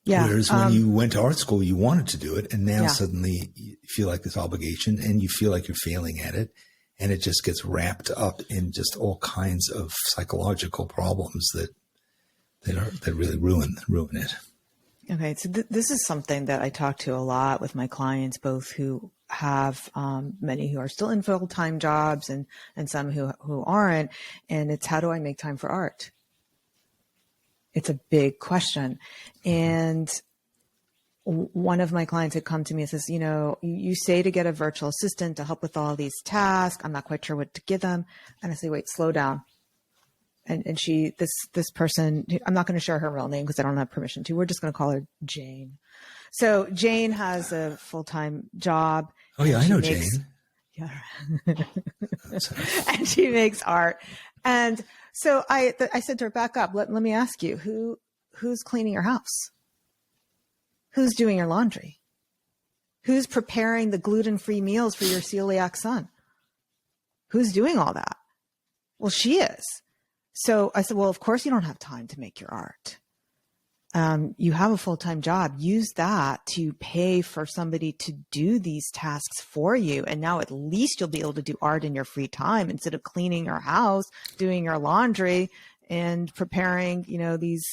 Yeah. Whereas when you went to art school, you wanted to do it. And now suddenly you feel like this obligation, and you feel like you're failing at it. And it just gets wrapped up in just all kinds of psychological problems that really ruin it. Okay. So this is something that I talk to a lot with my clients, both who have many who are still in full-time jobs and some who aren't. And it's, how do I make time for art? It's a big question. And one of my clients had come to me and says, you say to get a virtual assistant to help with all these tasks. I'm not quite sure what to give them. And I say, wait, slow down. And this person, I'm not going to share her real name because I don't have permission to. We're just going to call her Jane. So Jane has a full-time job. Oh yeah, I know Jane. Yeah. And she makes art. And so I said to her, back up. Let me ask you, who's cleaning your house? Who's doing your laundry? Who's preparing the gluten-free meals for your celiac son? Who's doing all that? Well, she is. So I said, well, of course you don't have time to make your art. You have a full-time job. Use that to pay for somebody to do these tasks for you. And now at least you'll be able to do art in your free time instead of cleaning your house, doing your laundry, and preparing, these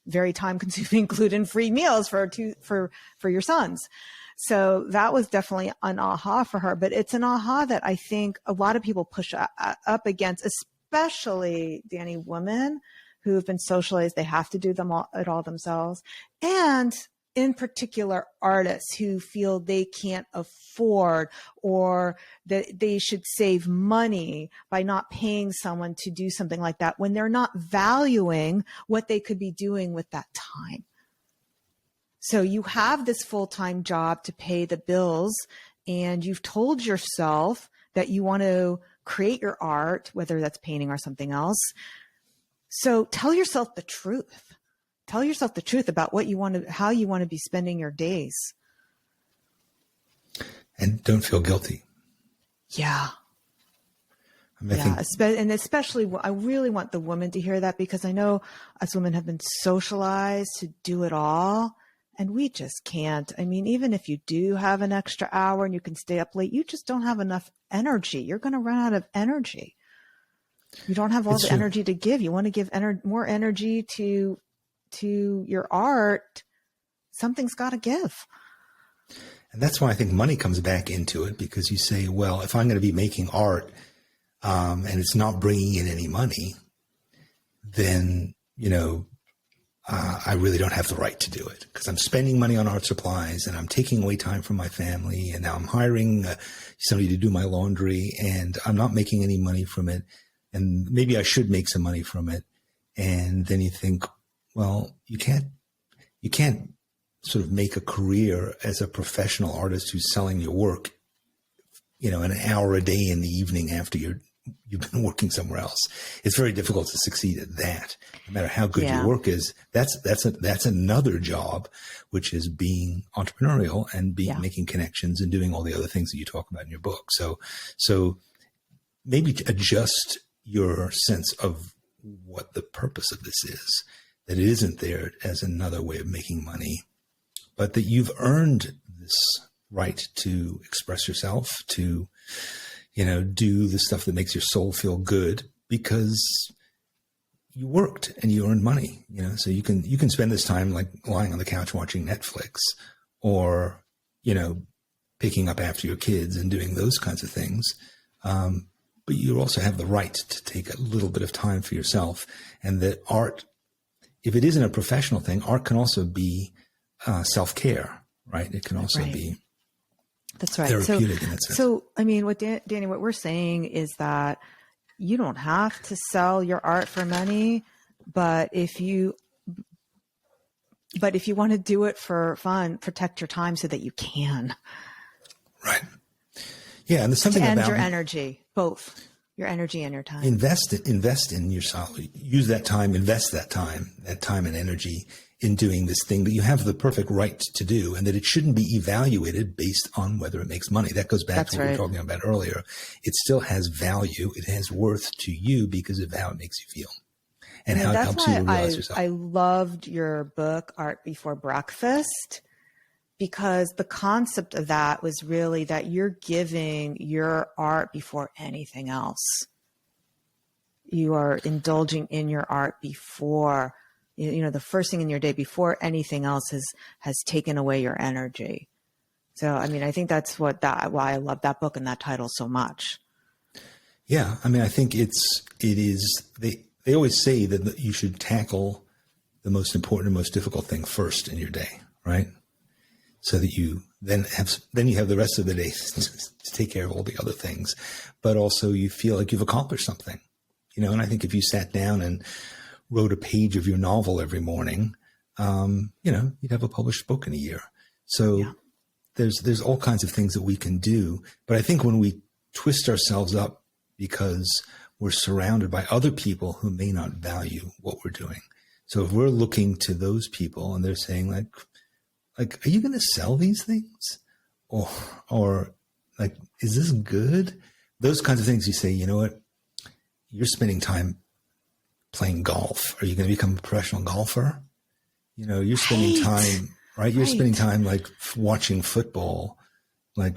very time-consuming gluten-free meals for your sons. So that was definitely an aha for her. But it's an aha that I think a lot of people push up against, especially, Danny, women who have been socialized, they have to do it all themselves. And in particular, artists who feel they can't afford or that they should save money by not paying someone to do something like that when they're not valuing what they could be doing with that time. So you have this full-time job to pay the bills, and you've told yourself that you want to create your art, whether that's painting or something else. So tell yourself the truth. Tell yourself the truth about how you want to be spending your days. And don't feel guilty. Yeah. I think, especially, I really want the women to hear that, because I know us women have been socialized to do it all, and we just can't. I mean, even if you do have an extra hour and you can stay up late, you just don't have enough energy. You're going to run out of energy. You don't have all the energy to give. You want to give more energy to your art. Something's got to give. And that's why I think money comes back into it, because you say, well, if I'm going to be making art and it's not bringing in any money, then, I really don't have the right to do it, because I'm spending money on art supplies and I'm taking away time from my family. And now I'm hiring somebody to do my laundry and I'm not making any money from it. And maybe I should make some money from it. And then you think, well, you can't sort of make a career as a professional artist who's selling your work, an hour a day in the evening after you've been working somewhere else. It's very difficult to succeed at that. No matter how good your work is, that's another job, which is being entrepreneurial and making connections and doing all the other things that you talk about in your book. So maybe adjust your sense of what the purpose of this is, that it isn't there as another way of making money, but that you've earned this right to express yourself, to, do the stuff that makes your soul feel good because you worked and you earned money, so you can spend this time like lying on the couch watching Netflix or, picking up after your kids and doing those kinds of things. But you also have the right to take a little bit of time for yourself, and that art, if it isn't a professional thing, art can also be self-care, right? It can also be That's right. therapeutic in that sense. So, I mean, Danny, what we're saying is that you don't have to sell your art for money, but if you want to do it for fun, protect your time so that you can. Right. Yeah, and there's something about your energy, both your energy and your time. Invest in yourself. Use that time, invest that time and energy in doing this thing that you have the perfect right to do, and that it shouldn't be evaluated based on whether it makes money. That goes back to what we were talking about earlier. It still has value. It has worth to you because of how it makes you feel and how it helps you to realize yourself. I loved your book, Art Before Breakfast, because the concept of that was really that you're giving your art before anything else. You are indulging in your art before, the first thing in your day, before anything else has taken away your energy. So, I mean, I think that's why I love that book and that title so much. Yeah. I mean, I think they always say that you should tackle the most important and most difficult thing first in your day, right? So that you then you have the rest of the day to take care of all the other things, but also you feel like you've accomplished something, and I think if you sat down and wrote a page of your novel every morning, you'd have a published book in a year. So there's all kinds of things that we can do. But I think when we twist ourselves up because we're surrounded by other people who may not value what we're doing. So if we're looking to those people and they're saying like, are you going to sell these things? Or like, is this good? Those kinds of things you say, you know what? You're spending time playing golf? Are you going to become a professional golfer? You're spending time, right? You're spending time like watching football. Like,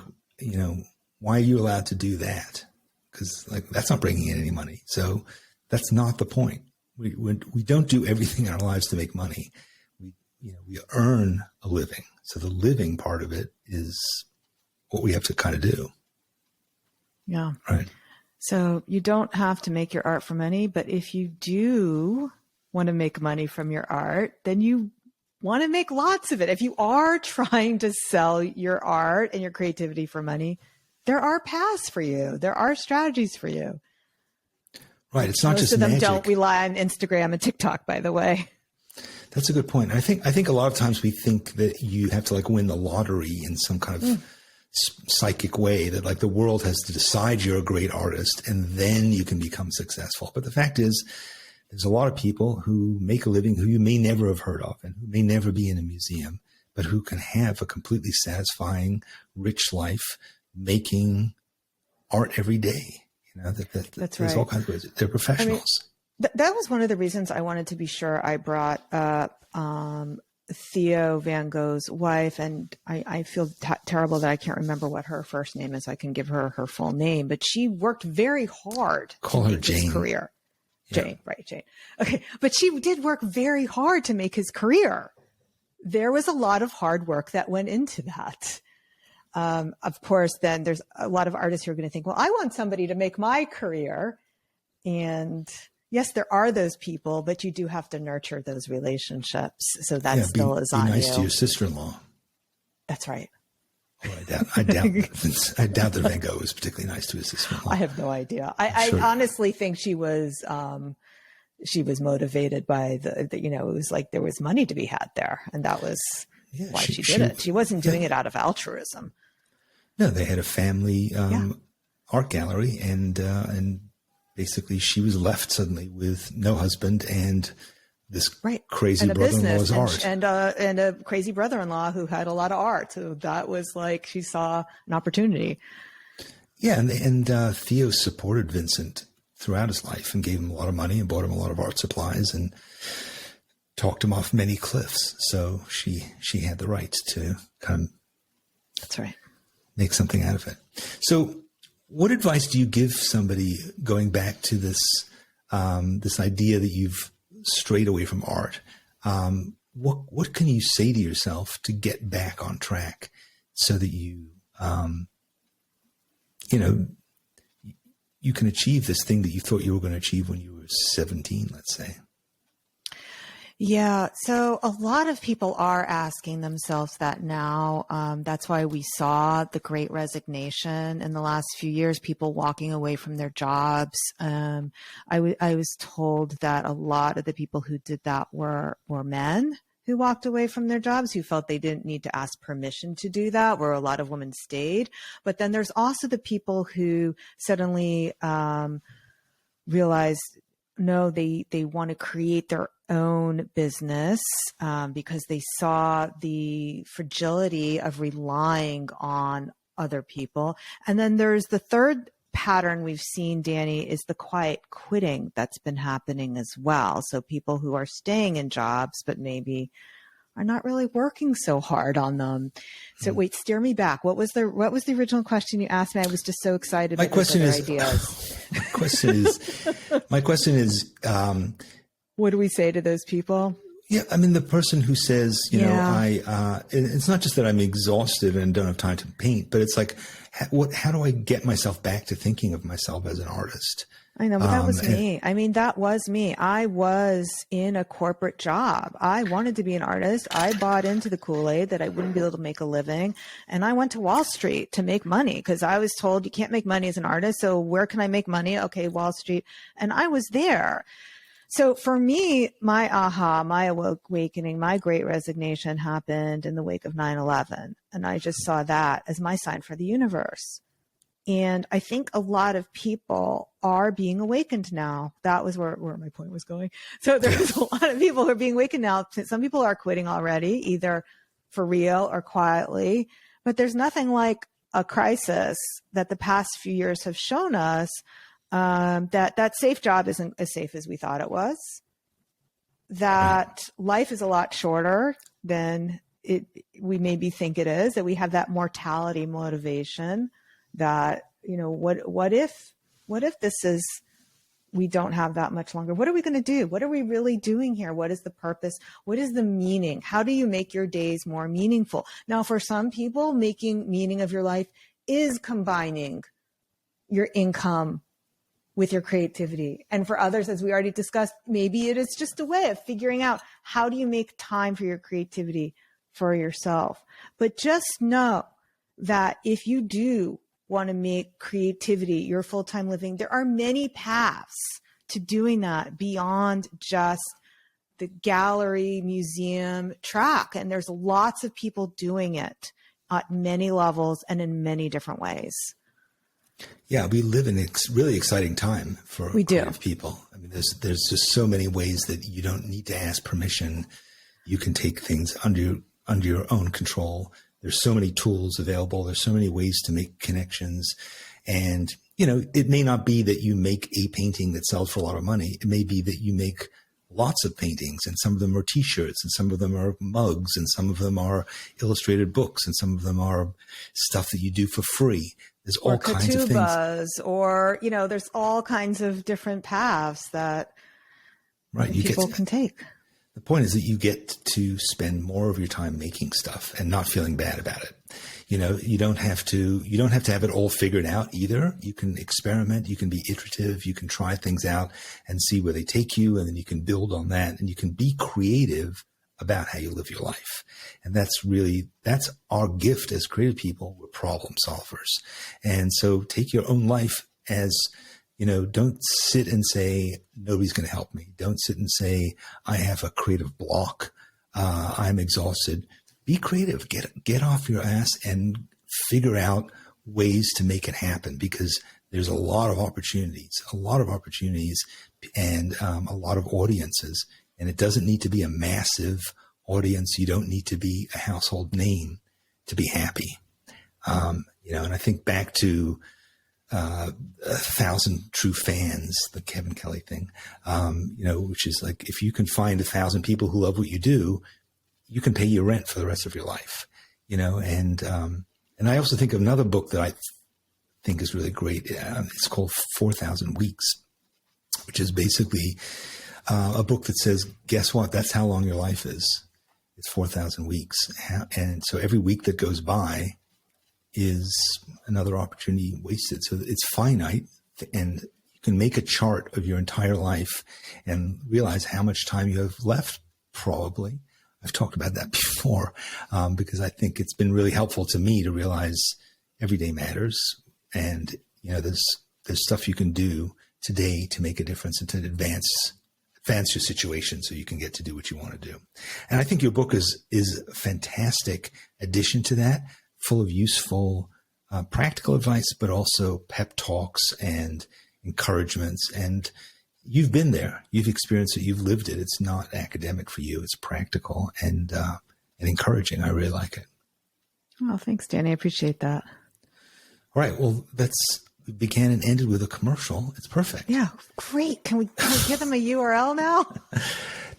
why are you allowed to do that? Because like, that's not bringing in any money. So that's not the point. We don't do everything in our lives to make money. We earn a living. So the living part of it is what we have to kind of do. Yeah. Right. So you don't have to make your art for money, but if you do want to make money from your art, then you want to make lots of it. If you are trying to sell your art and your creativity for money, there are paths for you. There are strategies for you. Right. It's not just magic. Most of them magic. don't rely on Instagram and TikTok, by the way. That's a good point. I think a lot of times we think that you have to like win the lottery in some kind of psychic way, that like the world has to decide you're a great artist and then you can become successful. But the fact is, there's a lot of people who make a living who you may never have heard of and who may never be in a museum, but who can have a completely satisfying, rich life making art every day. That's there's right. all kinds of ways. They're professionals. That was one of the reasons I wanted to be sure I brought up Theo Van Gogh's wife, and I feel terrible that I can't remember what her first name is. I can give her her full name, but she worked very hard Call to her make Jane. his career. Yeah. Jane, right, Jane. Okay, but she did work very hard to make his career. There was a lot of hard work that went into that. Of course, then there's a lot of artists who are going to think, well, I want somebody to make my career. And yes, there are those people, but you do have to nurture those relationships. So that still is on you. Be nice to your sister-in-law. That's right. Well, I doubt that Van Gogh was particularly nice to his sister-in-law. I have no idea. I honestly think she was motivated by it was like there was money to be had there. And that was why she did it. She wasn't doing it out of altruism. No, they had a family art gallery, and basically she was left suddenly with no husband and this crazy brother-in-law's art. And a crazy brother-in-law who had a lot of art. So that was like she saw an opportunity. Yeah, and Theo supported Vincent throughout his life and gave him a lot of money and bought him a lot of art supplies and talked him off many cliffs. So she had the right to kind of That's right. make something out of it. So what advice do you give somebody going back to this this idea that you've strayed away from art? What can you say to yourself to get back on track so that you you can achieve this thing that you thought you were going to achieve when you were 17, let's say? Yeah. So a lot of people are asking themselves that now. That's why we saw the Great Resignation in the last few years, people walking away from their jobs. I was told that a lot of the people who did that were men who walked away from their jobs, who felt they didn't need to ask permission to do that, where a lot of women stayed. But then there's also the people who suddenly realized, no, they want to create their own business because they saw the fragility of relying on other people. And then there's the third pattern we've seen, Danny, is the quiet quitting that's been happening as well. So people who are staying in jobs, but maybe are not really working so hard on them. So wait, steer me back. What was the original question you asked me? I was just so excited. My question is, what do we say to those people? Yeah, I mean, the person who says, it's not just that I'm exhausted and don't have time to paint, but it's like, how do I get myself back to thinking of myself as an artist? I know, but that was me. I mean, that was me. I was in a corporate job. I wanted to be an artist. I bought into the Kool-Aid that I wouldn't be able to make a living. And I went to Wall Street to make money because I was told you can't make money as an artist. So where can I make money? Okay, Wall Street. And I was there. So for me, my awakening, my great resignation happened in the wake of 9/11. And I just saw that as my sign for the universe. And I think a lot of people are being awakened now. That was where my point was going. So there's a lot of people who are being awakened now. Some people are quitting already, either for real or quietly. But there's nothing like a crisis that the past few years have shown us that safe job isn't as safe as we thought it was, that life is a lot shorter than we maybe think it is, that we have that mortality motivation, that, what if this is, we don't have that much longer? What are we going to do? What are we really doing here? What is the purpose? What is the meaning? How do you make your days more meaningful? Now, for some people, making meaning of your life is combining your income with your creativity. And for others, as we already discussed, maybe it is just a way of figuring out, how do you make time for your creativity for yourself? But just know that if you do want to make creativity your full-time living, there are many paths to doing that beyond just the gallery, museum track. And there's lots of people doing it at many levels and in many different ways. Yeah, we live in a really exciting time for creative people. I mean, there's just so many ways that you don't need to ask permission. You can take things under your own control. There's so many tools available. There's so many ways to make connections. And, it may not be that you make a painting that sells for a lot of money. It may be that you make lots of paintings, and some of them are t-shirts, and some of them are mugs, and some of them are illustrated books, and some of them are stuff that you do for free. There's all kinds of things. Or, there's all kinds of different paths that people can take. The point is that you get to spend more of your time making stuff and not feeling bad about it. You don't have to have it all figured out either. You can experiment, you can be iterative, you can try things out and see where they take you. And then you can build on that, and you can be creative about how you live your life. And that's our gift as creative people. We're problem solvers. And so take your own life as, don't sit and say, nobody's going to help me. Don't sit and say, I have a creative block. I'm exhausted. Be creative, get off your ass and figure out ways to make it happen, because there's a lot of opportunities and a lot of audiences. And it doesn't need to be a massive audience. You don't need to be a household name to be happy. And I think back to 1,000 True Fans, the Kevin Kelly thing, which is like, if you can find 1,000 people who love what you do, you can pay your rent for the rest of your life, and I also think of another book that I think is really great. It's called 4,000 Weeks, which is basically a book that says, guess what? That's how long your life is. It's 4,000 weeks. And so every week that goes by is another opportunity wasted. So it's finite, and you can make a chart of your entire life and realize how much time you have left, probably. I've talked about that before, because I think it's been really helpful to me to realize every day matters. And, there's stuff you can do today to make a difference and to advance your situation so you can get to do what you want to do. And I think your book is a fantastic addition to that, full of useful, practical advice, but also pep talks and encouragements. And you've been there, you've experienced it, you've lived it. It's not academic for you. It's practical and encouraging. I really like it. Oh, thanks, Danny. I appreciate that. All right. Well, we began and ended with a commercial. It's perfect. Yeah. Great. Can we give them a URL now?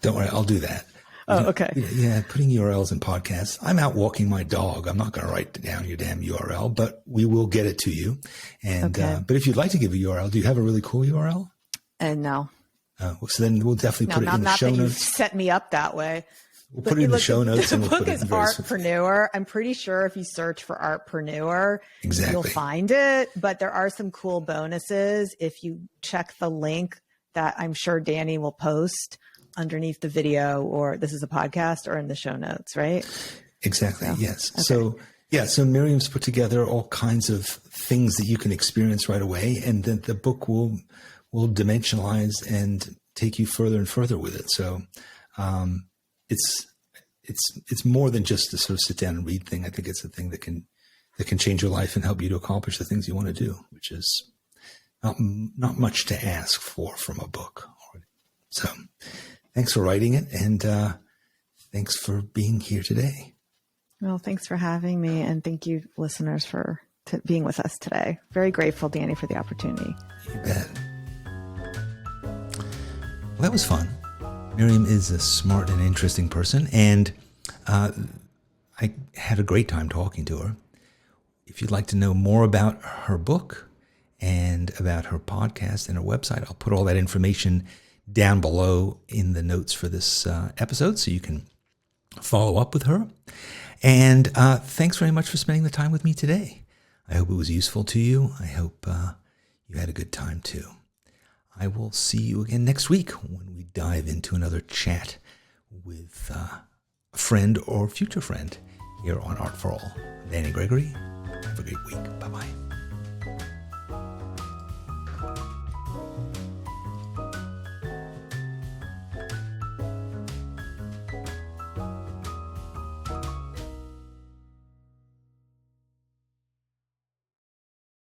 Don't worry. I'll do that. Oh, okay. Yeah. Putting URLs in podcasts. I'm out walking my dog. I'm not going to write down your damn URL, but we will get it to you. And, but if you'd like to give a URL, do you have a really cool URL? No. So then we'll definitely put it in the show notes. Not that you've set me up that way. We'll put it in the show notes. The book is Artpreneur. I'm pretty sure if you search for Artpreneur, you'll find it. But there are some cool bonuses if you check the link that I'm sure Danny will post underneath the video, or this is a podcast, or in the show notes, right? Exactly. So, yes. Okay. So Miriam's put together all kinds of things that you can experience right away, and then the book will dimensionalize and take you further and further with it. So it's more than just to sort of sit down and read thing. I think it's a thing that can change your life and help you to accomplish the things you want to do, which is not much to ask for from a book. So thanks for writing it, and thanks for being here today. Well, thanks for having me, and thank you, listeners, for being with us today. Very grateful, Danny, for the opportunity. You bet. that was fun. Miriam is a smart and interesting person, and I had a great time talking to her. If you'd like to know more about her book and about her podcast and her website, I'll put all that information down below in the notes for this episode so you can follow up with her. And thanks very much for spending the time with me today. I hope it was useful to you. I hope you had a good time too. I will see you again next week when we dive into another chat with a friend or future friend here on Art for All. I'm Danny Gregory. Have a great week. Bye-bye.